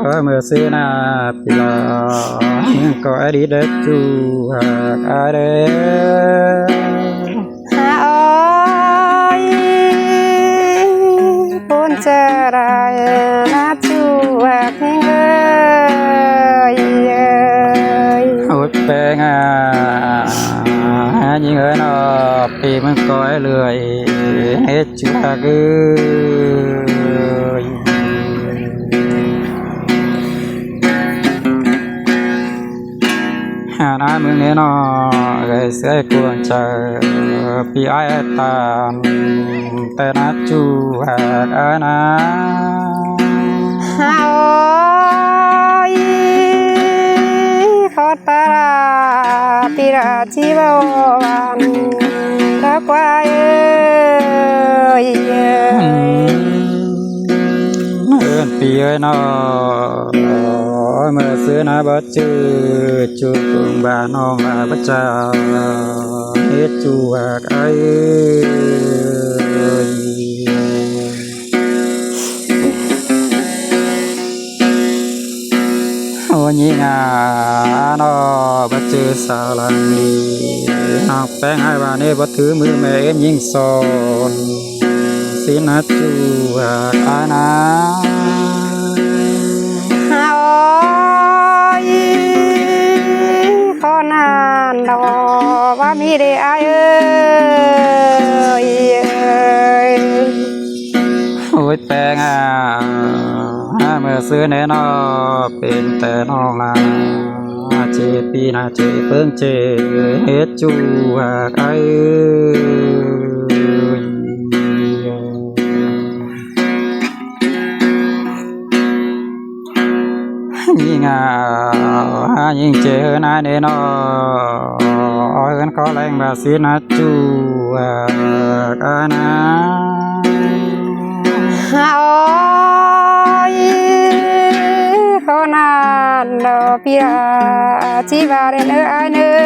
mơ xưa na pila nhưng có đi đất chu hạt ai hà ơi buồn chờ đợi na chu hạt ơi hút bè ngà nhưng ở nó vì mình có lười hết chu hạt na mương này nó gây sẽ cuồng chờ vì ai tàn tên na chu hạt ai na ơi khó ta tira chi bao ban đã qua ơi vì ơi nó mơ xưa nó bất chư chu cùng bà nó mà bất cha hết chu hạt ai ôi nhỉ ngà nó bất chư sao làm đi học bé hai bà này bất thứ mưa mẹ em nhìn son xin hát chu hạt ai na đó và mi để ai ơi ôi bé ngà mơ xưa này nóเป็นแต่น้องลาเจปีนาเจเพิ่งเจเฮ็ดจูหากไอ้ยิ่งยิ่งเจอนายเนี่ยน้อยกันก็แรงแบบสีนัดจูกันนะโอ้ยคนนั้นดอกพิราชีวาเรนไอเนื้อ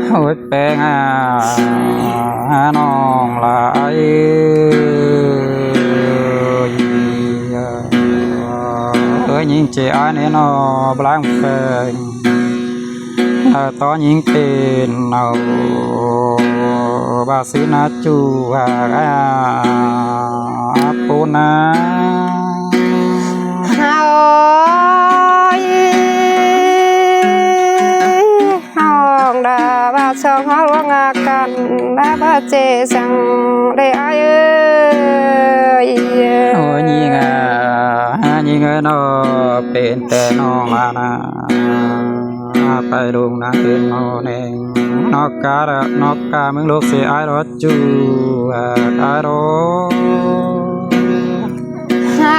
โอ้ยแปงน้องลายยิ่งเจอเนี่ยน้อบลังเฟงตอนยิ่งเป็นเอาบาสินาจูปูนาโอ้ยห้องดาบาชองห้องงากันดาบาเจสังได้ไอเอ้ยโอ้ยยิ่งน้อเป็นแต่น้องลานาไปดูนาเห็นโมเน่งนอกกามึงลูกเสียไอรถจูไอรถ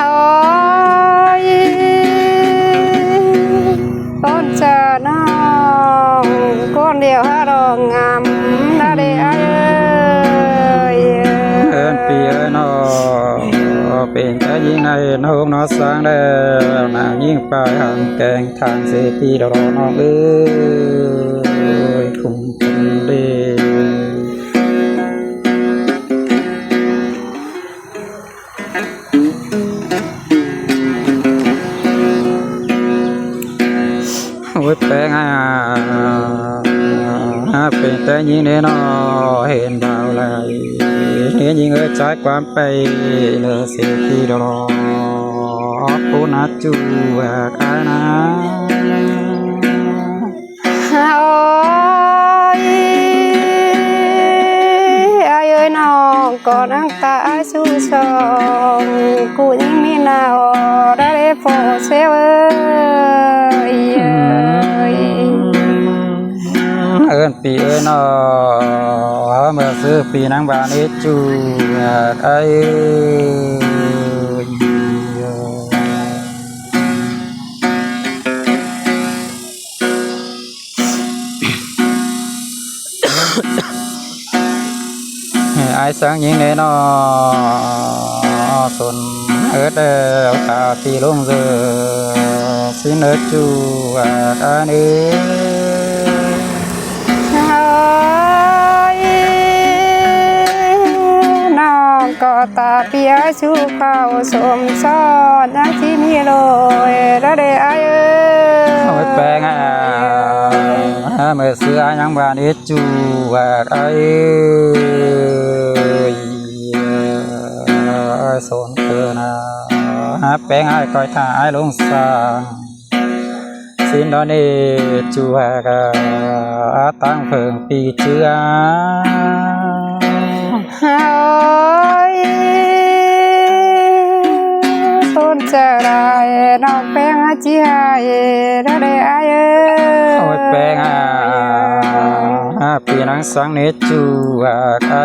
โอ้ยต้นเจอน้องคนเดียวหาดอกงามได้ไอเอิ้นปีเอ้ยน้อเป็นแต่ยิ่งในน้องน้อสร้างแล้วนางยิ่งไปห่างแกงทางเสียทีดอกน้องเอ้ยคุ้มกันดีโอ้ยแปลงเป็นแต่ยิ่งในน้อเห็นดาวไหลเนี่ยยิ่งใจความไปเลือเสียทีดอกปูนัดจูกันนะโอ้ยไอ้เอ้ยน้องก็นั่งตาสู้สองกูยังมีหน้าได้พอเสียเอ้ยเอิ้นปีเอ้ยน้อเมื่อซื้อปีนางบานเอจูไอ้ไอ้สังยิงเนนอสนเอิดเดวตาตีลงเรือสินเอิดจูอันนี้ ก็ตาเปียชูเขาสมซอนยังที่มีโรยระเดไอเอ้ โอ้ย ย แปลงเมื่อเสือยังบ้านเอจูว่าไอ้สนเธอนะแปลงให้คอยถ่ายลงสางสินดอนเอจูว่ากะตั้งเพิ่งปีเจือ เฮ้ยสนจะได้นอกแป้งจีหายระเดไอเอ้ย โอ้ยแปลงปีนังสังเนจูว่าไอ้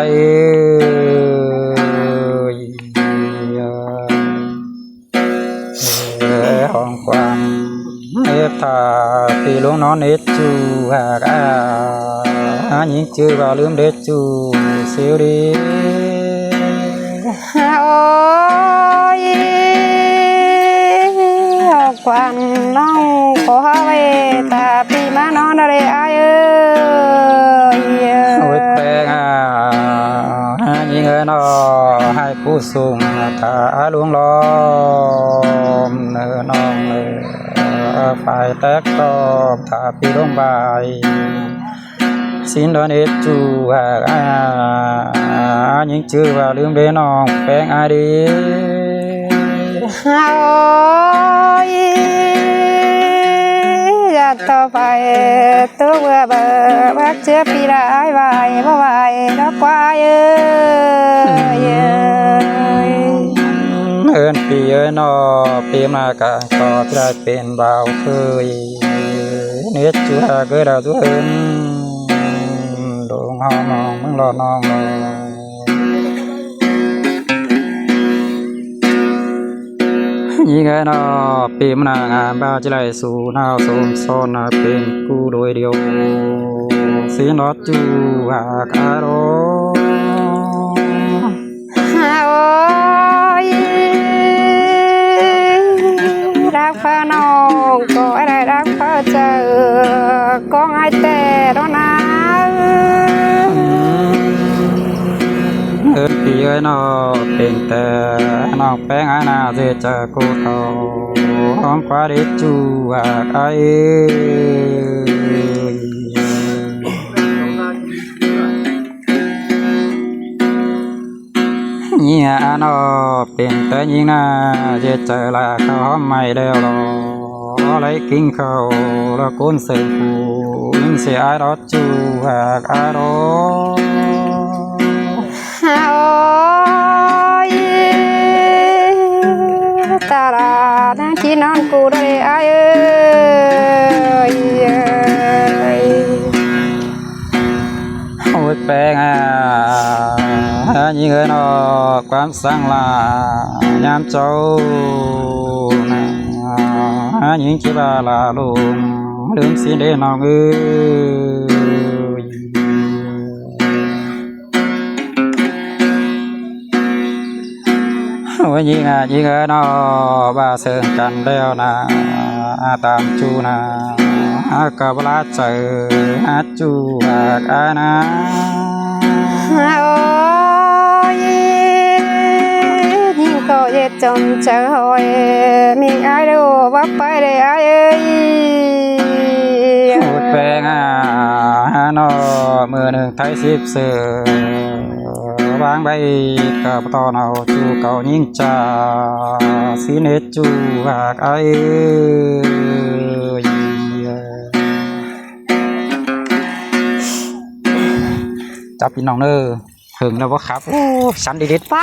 ห้องความเอตาปีลุงนอนเนจูว่าหญิงจื้อว่าลืมเดจูเสียวดี โอ้ยออกควันน้องขอไว้ตาปีมานอนอะไรไอเอ้ย โอ้ยแปลงหญิงนอให้ผู้สูงตาลวงล้อมเนื้อน้องฝ่ายแตกตอบถ้าปีลงบายสินดอนเอจูหญิงจื้อว่าลืมเดน้องแปลงดี โอ้ยอย่าต่อไปตัวเบื่อเบื่อพักเชื่อปีละไอ้ไหวบ่ไหวดอกควายเอ้ย เอินปีนอปีมากะก็ได้เป็นบ่าวเคยเนจูเกิดตัวเอินดงห้องน้องมึงรอน้องยิ่งนอปีมนางานบ้าจะไล่สู่นาวสมซ้อนเป็นกูโดยเดียวสีนอจูหากอารม โอ้ยรักพระน้องก็ได้รักพระเจอก็ให้แต่ดอกนะ เอินปีนอเป็นแต่น้องแป้งนาเจจะกูเขาหอมกว่าเดจูว่าไอ้เนี่ยนอเป็นแต่ยิงนาเจเจอละเขาหอมไม่แล้วรออะไรกินเขาแล้วก้นเสือผูยิ่งเสียรถจูว่าอารม โอ้ยตาลานั่งที่นอนกูได้ไอเอ้ย โอ้ยแปลงยิ่งนอความสังลายามเจ้ายิ่งคิดว่าลาลุงลืมสิเดน้องเอ้ยโอ้ยยิ่งนอบ้าเสิงกันแล้วนะตามจูนะกับลาเจอจูหากนะ โอ้ยยิ่งก็เย็ดจนเจอหอยมีไอ้ดูว่าไปได้ไอ้เอ้ย โอ้ยแปลงนอมือหนึ่งไทยสิบเสือวางใบกับตอนเอาจูเก่ายิ่งจ่าสีเนจูหากไอ้จับพี่น้องเนอหึงแล้ววะครับโอ้สันดีดิ ไป